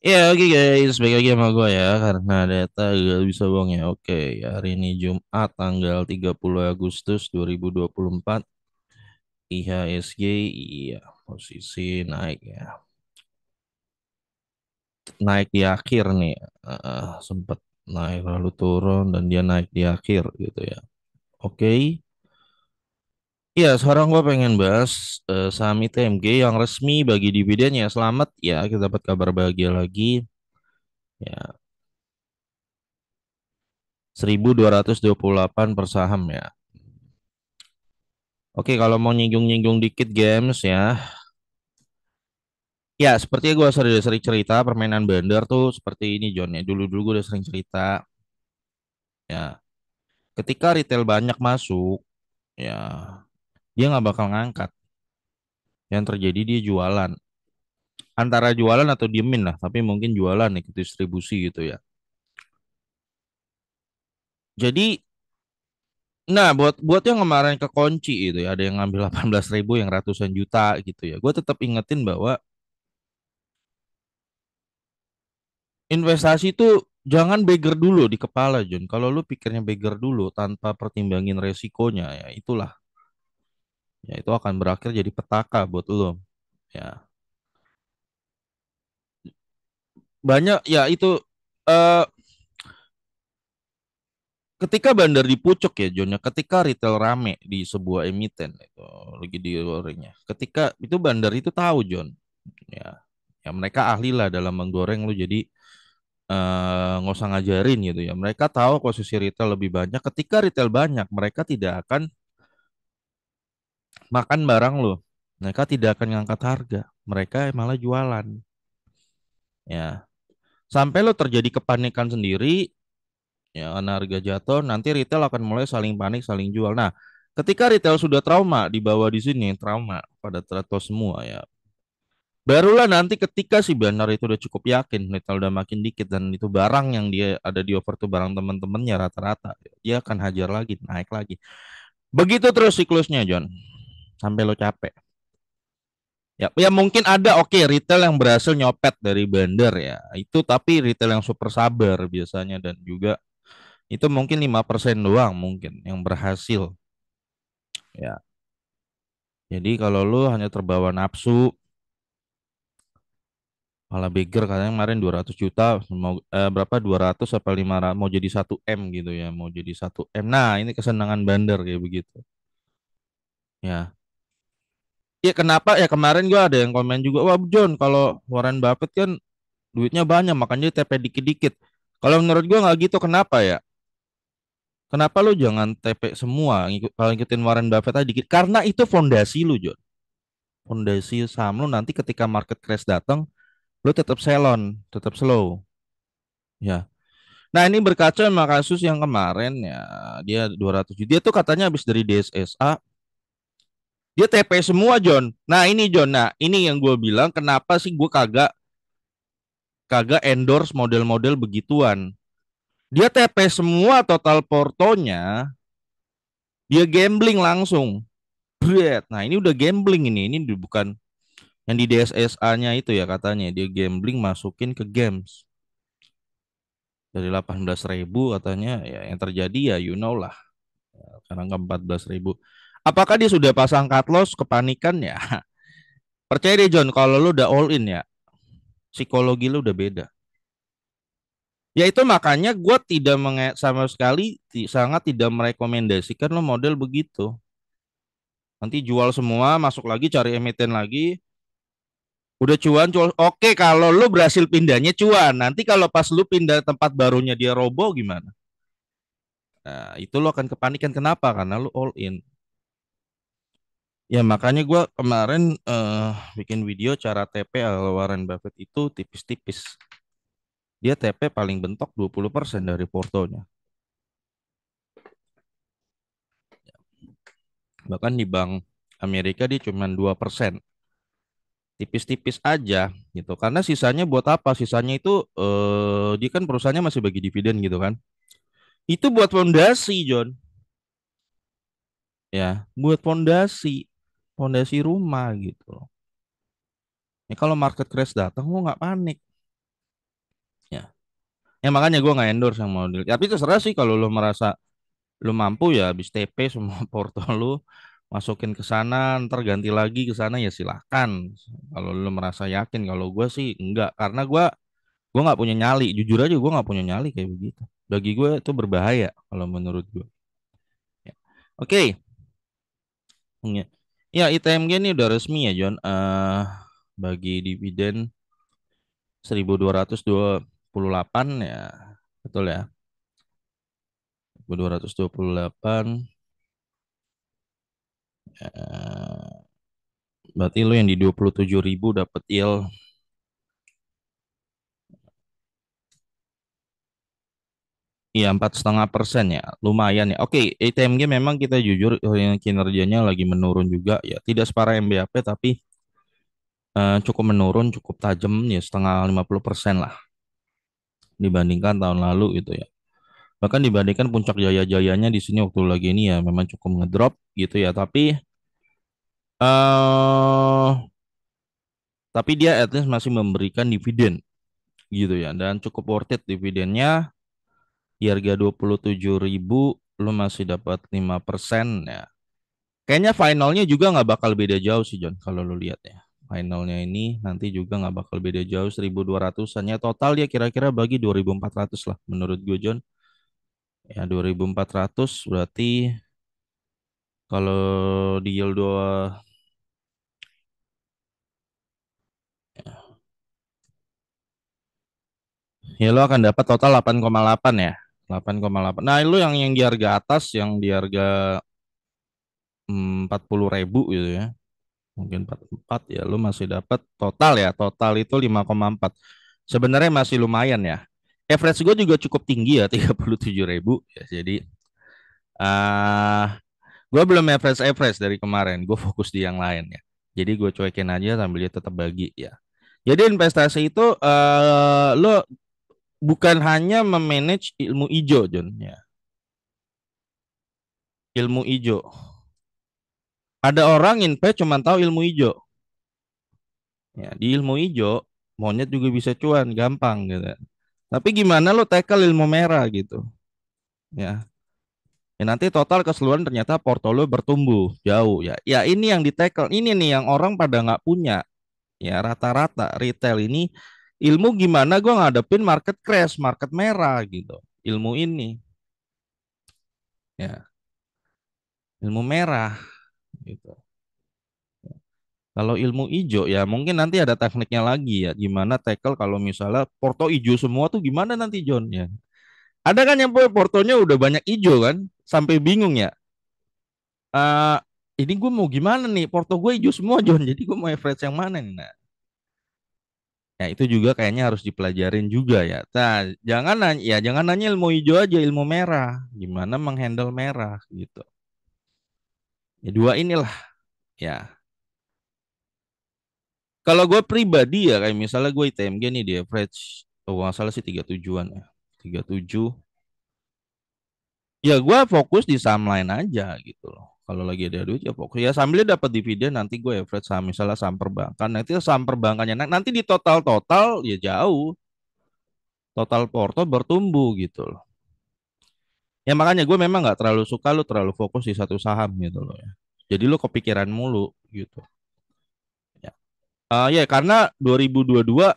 Ya oke guys, balik lagi sama gue ya karena data gak bisa bohong ya. Oke, hari ini Jumat tanggal 30 Agustus 2024. IHSG iya posisi naik ya. Naik di akhir nih. Sempat naik lalu turun dan dia naik di akhir gitu ya. Oke. Ya, sekarang gue pengen bahas saham ITMG yang resmi bagi dividennya. Selamat ya, kita dapat kabar bahagia lagi. Ya, 1.228 per saham ya. Oke, kalau mau nyinggung-nyinggung dikit games ya. Ya, seperti gue sering cerita, permainan bandar tuh seperti ini John ya. Dulu-dulu gue udah sering cerita ya. Ketika retail banyak masuk, ya dia nggak bakal ngangkat. Yang terjadi dia jualan. Antara jualan atau diemin lah, tapi mungkin jualan ikut distribusi gitu ya. Jadi, nah buat buat yang kemarin kekunci itu ya, ada yang ngambil 18.000, yang ratusan juta gitu ya. Gue tetap ingetin bahwa investasi itu jangan beggar dulu di kepala, John. Kalau lu pikirnya beggar dulu tanpa pertimbangin resikonya, ya itulah. Ya itu akan berakhir jadi petaka buat lu. Ya. Banyak ya itu eh ketika bandar di pucuk ya, John, ya. Ketika retail rame di sebuah emiten itu lagi di gorengnya. Ketika itu bandar itu tahu, John. Ya. Ya mereka ahli lah dalam menggoreng lu jadi nggak usah ngajarin gitu ya. Mereka tahu posisi retail lebih banyak. Ketika retail banyak, mereka tidak akan makan barang lo. Mereka tidak akan ngangkat harga. Mereka malah jualan. Ya. Sampai lo terjadi kepanikan sendiri, ya karena harga jatuh, nanti retail akan mulai saling panik, saling jual. Nah, ketika retail sudah trauma, di bawah di sini trauma pada trato semua ya. Barulah nanti ketika si bandar itu udah cukup yakin, retail udah makin dikit dan itu barang yang dia ada di offer tuh barang teman-temannya rata-rata, dia akan hajar lagi, naik lagi. Begitu terus siklusnya, John, sampai lo capek. Ya, ya mungkin ada oke retail yang berhasil nyopet dari bandar ya. Itu tapi retail yang super sabar biasanya dan juga itu mungkin 5% doang mungkin yang berhasil ya. Jadi kalau lu hanya terbawa nafsu, malah beger katanya kemarin 200 juta mau berapa 200 apa 500 mau jadi 1 M gitu ya, mau jadi 1 M. Nah, ini kesenangan bandar kayak begitu. Ya. Ya kenapa ya kemarin gua ada yang komen juga, wah John kalau Warren Buffett kan duitnya banyak makanya TP dikit-dikit. Kalau menurut gua nggak gitu, kenapa ya? Kenapa lu jangan TP semua kalau ngikutin Warren Buffett aja dikit? Karena itu fondasi lu, John. Fondasi saham lu nanti ketika market crash datang, lu tetap selon, tetap slow. Ya. Nah, ini berkaca sama kasus yang kemarin ya, dia 200 juta. Dia tuh katanya habis dari DSSA, dia TP semua, John. Nah, ini John. Nah, ini yang gue bilang kenapa sih gue kagak kagak endorse model-model begituan. Dia TP semua total portonya, dia gambling langsung. Bread. Nah, ini udah gambling ini. Ini bukan yang di DSSA-nya itu ya katanya. Dia gambling masukin ke games. Dari 18.000 katanya ya yang terjadi ya you know lah. Sekarang ke 14.000. Apakah dia sudah pasang cut loss kepanikan ya? Percaya deh John, kalau lu udah all in ya, psikologi lu udah beda. Ya itu makanya gue tidak sama sekali sangat tidak merekomendasikan lo model begitu. Nanti jual semua, masuk lagi cari emiten lagi, udah cuan, cuan. Oke, kalau lu berhasil pindahnya cuan. Nanti kalau pas lu pindah tempat barunya dia roboh gimana? Nah, itu lu akan kepanikan. Kenapa? Karena lu all in. Ya makanya gue kemarin bikin video cara TP ala Warren Buffett itu tipis-tipis. Dia TP paling bentok 20% dari portonya. Bahkan di bank Amerika dia cuma 2%. Tipis-tipis aja gitu. Karena sisanya buat apa? Sisanya itu dia kan perusahaannya masih bagi dividen gitu kan. Itu buat fondasi, John. Ya, buat fondasi, fondasi rumah gitu. Ya kalau market crash datang, lo nggak panik. Ya makanya gue nggak endorse yang model. Tapi terserah sih kalau lu merasa lu mampu ya habis TP semua porto lu masukin ke sana, ntar ganti lagi ke sana ya silahkan. Kalau lu merasa yakin, kalau gue sih enggak, karena gue nggak punya nyali. Jujur aja gue nggak punya nyali kayak begitu. Bagi gue itu berbahaya kalau menurut gue. Ya. Oke, ya. Ya ITMG ini udah resmi ya John. Bagi dividen 1.228 ya, betul ya. 1.228. eh, Berarti lu yang di 27.000 dapat yield. Iya 4,5% ya, lumayan ya. Oke, ITMG memang kita jujur kinerjanya lagi menurun juga ya. Tidak separah MBAP tapi cukup menurun, cukup tajam ya, setengah 50% lah dibandingkan tahun lalu gitu ya. Bahkan dibandingkan puncak jaya-jayanya di sini waktu lagi ini ya memang cukup ngedrop gitu ya. Eh dia at least masih memberikan dividen gitu ya, dan cukup worth it dividennya. Di harga 27.000 lu masih dapat 5% ya. Kayaknya finalnya juga nggak bakal beda jauh sih John kalau lu lihat ya. Finalnya ini nanti juga nggak bakal beda jauh 1.200-an ya. Total dia kira-kira bagi 2.400 lah menurut gue John. Ya 2.400 berarti kalau di yield 2 ya lu akan dapat total 8,8 ya. 8,8. Nah, lu yang di harga atas yang di harga 40.000 gitu ya. Mungkin 44 ya, lu masih dapat total ya. Total itu 5,4. Sebenarnya masih lumayan ya. Average gue juga cukup tinggi ya, 37.000 ya. Jadi ah gue belum average dari kemarin. Gue fokus di yang lain ya. Jadi gue cuekin aja sambil dia tetap bagi ya. Jadi investasi itu lo bukan hanya memanage ilmu hijau, John ya. Ilmu hijau. Ada orang invest cuma tahu ilmu hijau. Ya, di ilmu hijau monyet juga bisa cuan, gampang gitu. Tapi gimana lo tackle ilmu merah gitu, ya. Ya nanti total keseluruhan ternyata portfolio bertumbuh jauh ya. Ya ini yang di tackle, ini nih yang orang pada nggak punya. Ya rata-rata retail ini ilmu gimana gue ngadepin market crash, market merah gitu. Ilmu ini, ya ilmu merah gitu. Kalau ilmu hijau ya mungkin nanti ada tekniknya lagi ya. Gimana tackle kalau misalnya porto hijau semua tuh gimana nanti John ya. Ada kan yang portonya udah banyak hijau kan, sampai bingung ya. eh ini gue mau gimana nih? Porto gue hijau semua John, jadi gue mau average yang mana nih? Nah, ya itu juga kayaknya harus dipelajarin juga ya. Nah, jangan nanya ilmu hijau aja, ilmu merah. Gimana menghandle merah gitu. Ya dua inilah ya. Kalau gue pribadi ya kayak misalnya gue ITMG nih di average, oh nggak salah sih 37-an ya. 37. Ya gue fokus di saham lain aja gitu loh. Kalau lagi ada duit ya fokus. Ya sambil dapat dividen nanti gue average saham misalnya saham perbankan. Nanti saham perbankannya nanti di total ya jauh. Total porto bertumbuh gitu loh. Ya makanya gue memang nggak terlalu suka lu terlalu fokus di satu saham gitu loh ya. Jadi lu kepikiran mulu gitu. Ya. Ya karena 2022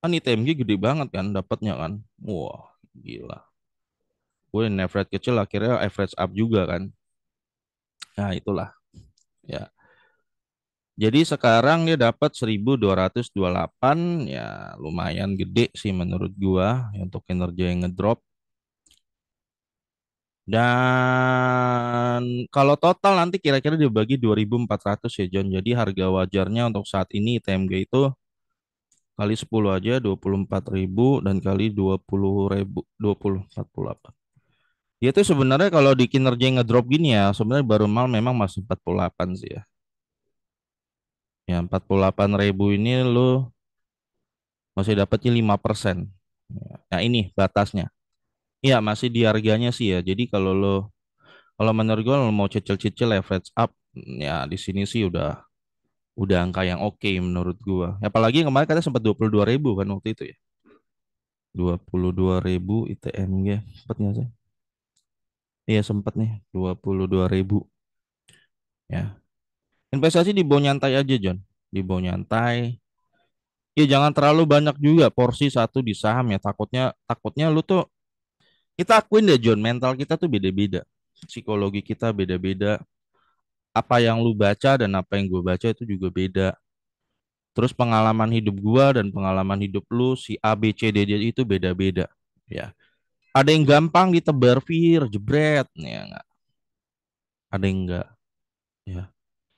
kan ITMG gede banget kan dapatnya kan. Wah, gila. Gue yang average kecil akhirnya average up juga kan. Nah, itulah. Ya. Jadi sekarang dia dapat 1.228 ya lumayan gede sih menurut gua ya, untuk kinerja yang ngedrop. Dan kalau total nanti kira-kira dibagi 2.400 ya John. Jadi harga wajarnya untuk saat ini TMG itu kali 10 aja 24.000 dan kali 20.000 40 dia tuh sebenarnya kalau di kinerja yang ngedrop gini ya sebenarnya baru mal memang masih 48 sih ya. Ya 48.000 ini lo masih dapatnya 5%. Nah ini batasnya. Iya masih di harganya sih ya. Jadi kalau menurut gue lo mau cicil-cicil leverage up ya di sini sih udah angka yang oke menurut gua. Apalagi kemarin katanya sempat 22.000 kan waktu itu ya. 22.000 ITMG. Sempet nggak sih? Iya sempet nih, 22.000 ya. Investasi di bawah nyantai aja, John. Di bawah nyantai. Ya jangan terlalu banyak juga porsi satu di saham ya. Takutnya takutnya lu tuh, kita akuin deh John, mental kita tuh beda-beda. Psikologi kita beda-beda. Apa yang lu baca dan apa yang gue baca itu juga beda. Terus pengalaman hidup gua dan pengalaman hidup lu si A B C D D itu beda-beda. Ya. Ada yang gampang ditebar vir, jebret, ya nggak. Ada yang enggak, ya.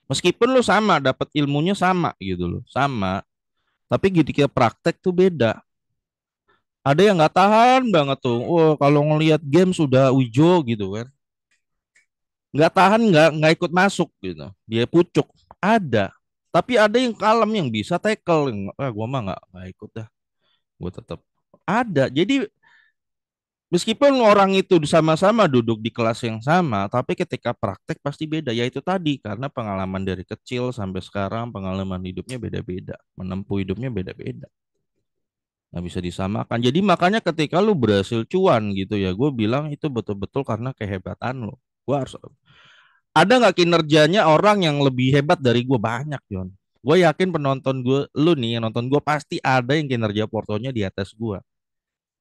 Meskipun lu sama, dapat ilmunya sama gitu loh, sama. Tapi ketika praktek tuh beda. Ada yang nggak tahan banget tuh. Oh, kalau ngelihat game sudah ujo gitu kan. Nggak tahan, nggak ikut masuk gitu. Dia pucuk. Ada. Tapi ada yang kalem yang bisa tackle. Ah, gua mah nggak ikut dah. Gue tetap ada. Jadi meskipun orang itu sama-sama duduk di kelas yang sama, tapi ketika praktek pasti beda. Ya itu tadi, karena pengalaman dari kecil sampai sekarang, pengalaman hidupnya beda-beda. Menempuh hidupnya beda-beda. Nggak bisa disamakan. Jadi makanya ketika lu berhasil cuan gitu ya, gue bilang itu betul-betul karena kehebatan lu. Gue harus ada nggak kinerjanya orang yang lebih hebat dari gue? Banyak, John. Gue yakin penonton gue, lu nih yang nonton gue pasti ada yang kinerja portonya di atas gue.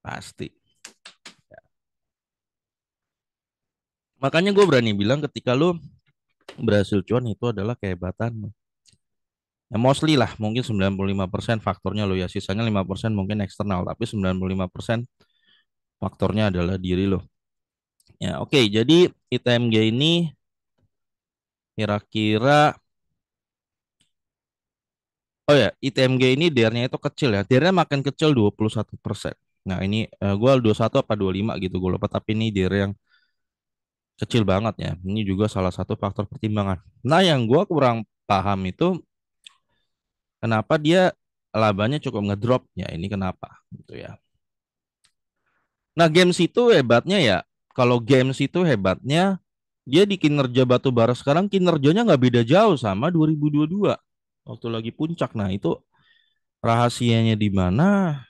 Pasti. Makanya gue berani bilang ketika lu berhasil cuan itu adalah kehebatan. Ya mostly lah, mungkin 95% faktornya lo ya, sisanya 5% mungkin eksternal, tapi 95% faktornya adalah diri lo. Ya, oke, jadi ITMG ini kira-kira, oh ya, ITMG ini DR-nya itu kecil ya. DR-nya makin kecil 21%. Nah, ini gue 21 apa 25 gitu gue lupa, tapi ini DR yang kecil banget ya. Ini juga salah satu faktor pertimbangan. Nah, yang gue kurang paham itu kenapa dia labanya cukup ngedrop ya, ini kenapa gitu ya. Nah, games itu hebatnya ya. Kalau games itu hebatnya, dia di kinerja batu bara sekarang kinerjanya nggak beda jauh sama 2022 waktu lagi puncak. Nah, itu rahasianya di mana?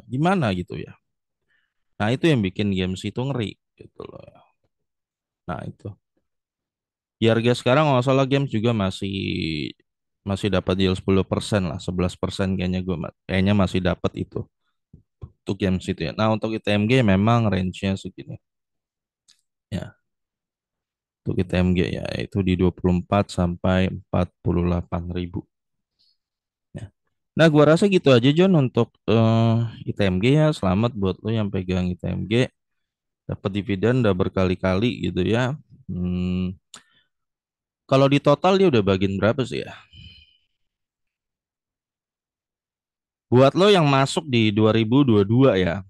Gimana gitu ya. Nah, itu yang bikin games itu ngeri gitu loh. Nah, itu. Di harga sekarang kalau nggak salah games juga masih masih dapat deal 10% lah, 11% kayaknya gue kayaknya masih dapat itu untuk games itu ya. Nah, untuk ITMG memang range-nya segini. Ya. Untuk ITMG ya itu di 24 sampai 48.000 ya. Nah, gua rasa gitu aja John untuk ITMG ya. Selamat buat lo yang pegang ITMG, dapat dividen udah berkali-kali gitu ya. Hmm, kalau di total dia udah bagian berapa sih ya? Buat lo yang masuk di 2022 ya.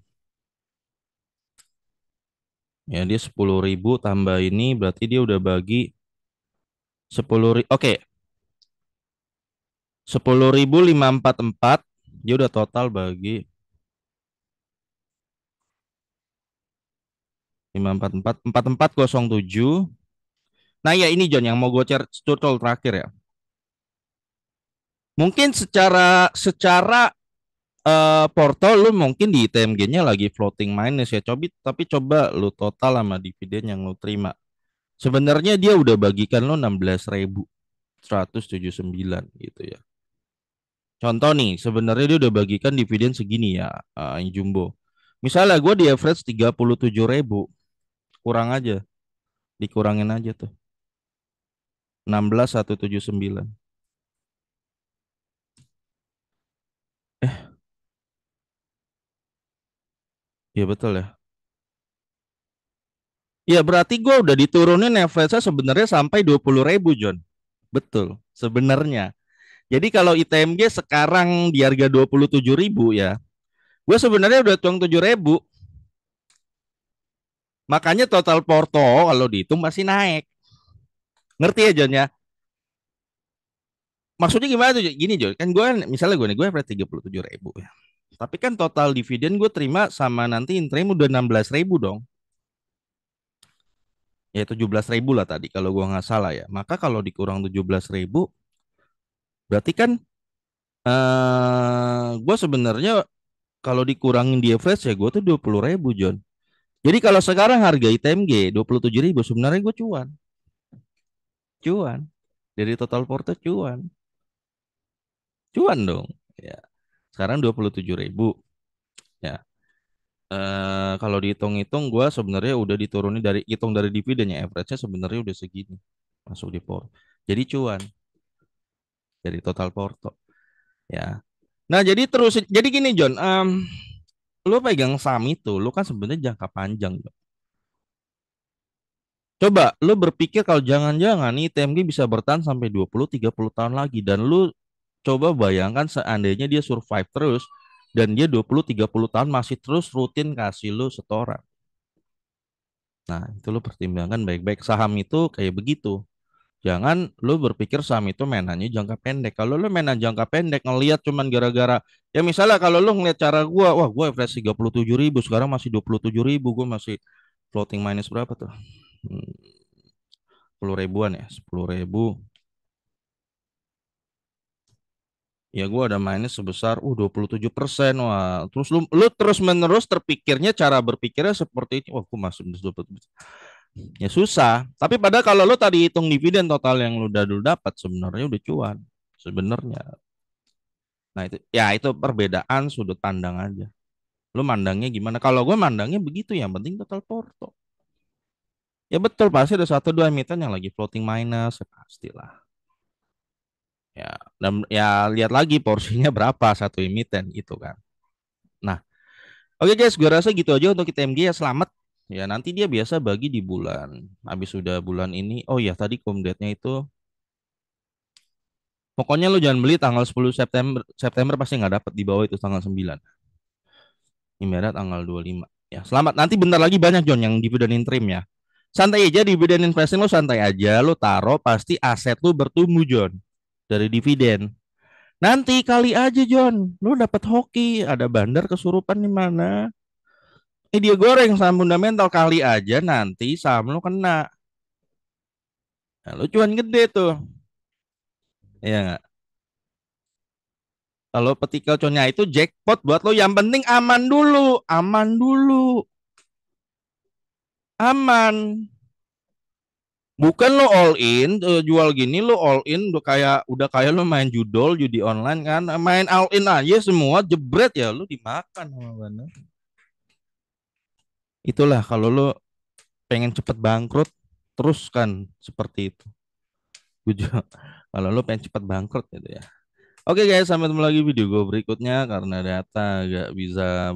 Ya dia 10.000 tambah ini berarti dia udah bagi 10.000. Oke, 10.544 dia udah total bagi 544 4407. Nah ya ini John yang mau gue share tutorial terakhir ya. Mungkin secara secara porto lu mungkin di ITMG-nya lagi floating minus ya. Tapi coba lu total sama dividen yang lu terima. Sebenarnya dia udah bagikan lu 16.179 gitu ya. Contoh nih, sebenarnya dia udah bagikan dividen segini ya, yang jumbo. Misalnya gue di average 37.000, kurang aja, dikurangin aja tuh. 16.179. Eh, iya betul ya. Ya berarti gue udah diturunin average-nya sebenarnya sampai 20.000 John. Betul, sebenarnya. Jadi kalau ITMG sekarang di harga 27.000 ya, gue sebenarnya udah tuang 7.000. Makanya total porto kalau dihitung masih naik. Ngerti ya John ya? Maksudnya gimana tuh? Gini John, kan gue misalnya gue nih, gue average 37.000 ya. Tapi kan total dividen gue terima sama nanti interim udah 16.000 dong. Ya 17.000 lah tadi kalau gue nggak salah ya. Maka kalau dikurang 17.000 berarti kan gue sebenarnya Kalau dikurangin di average ya gue tuh 20.000 John. Jadi kalau sekarang harga ITMG 27.000 sebenarnya gue cuan. Cuan. Dari total porto cuan. Cuan dong. Ya. Sekarang 27.000. Ya. Kalau dihitung-hitung gue sebenarnya udah diturunin dari hitung dari dividennya average-nya sebenarnya udah segini masuk di porto. Jadi cuan dari total porto. Ya. Nah, jadi gini John, lu pegang saham itu, lu kan sebenarnya jangka panjang. Coba lu berpikir kalau jangan-jangan nih TMG bisa bertahan sampai 20-30 tahun lagi dan lu coba bayangkan seandainya dia survive terus dan dia 20-30 tahun masih terus rutin kasih lu setoran. Nah, itu lu pertimbangkan baik-baik saham itu kayak begitu. Jangan lu berpikir saham itu mainannya jangka pendek. Kalau lu mainan jangka pendek ngelihat cuman gara-gara ya misalnya kalau lu ngeliat cara gua, wah gua fresh 37.000 sekarang masih 27.000 gua masih floating minus berapa tuh? 10 ribuan ya, 10.000. Ya gue ada minus sebesar 27%. Wah, terus lu terus menerus terpikirnya cara berpikirnya seperti ini. Wah, gue masih minus 20%. Ya susah. Tapi padahal kalau lu tadi hitung dividen total yang lu udah dulu dapat sebenarnya udah cuan. Sebenarnya. Nah, itu perbedaan sudut pandang aja. Lu mandangnya gimana? Kalau gue mandangnya begitu, yang penting total porto. Ya betul, pasti ada satu dua emiten yang lagi floating minus, ya pastilah. Ya, dan ya lihat lagi porsinya berapa satu emiten itu kan. Nah, oke guys, gue rasa gitu aja untuk ITMG ya. Selamat. Ya nanti dia biasa bagi di bulan. Habis sudah bulan ini. Oh ya tadi komdetnya itu. Pokoknya lu jangan beli tanggal 10 September. September pasti nggak dapet di bawah itu tanggal 9. Ibarat tanggal 25. Ya selamat. Nanti bentar lagi banyak John yang dividen interim ya. Santai aja dividen investing lu santai aja. Lu taruh pasti aset lu bertumbuh John. Dari dividen. Nanti kali aja John. Lu dapat hoki. Ada bandar kesurupan di mana. Dia goreng saham fundamental kali aja nanti saham lu kena. Nah, lu cuan gede tuh. Iya nggak? Kalau petikal cuannya itu jackpot buat lo. Yang penting aman dulu. Aman dulu. Aman. Bukan lo all in, jual gini lo all in udah kayak lo main judol judi online kan. Main all in aja semua jebret ya lo dimakan sama bener. Itulah kalau lo pengen cepet bangkrut terus kan seperti itu. Tujuh. Kalau lo pengen cepet bangkrut gitu ya. Oke guys, sampai ketemu lagi video gue berikutnya karena data gak bisa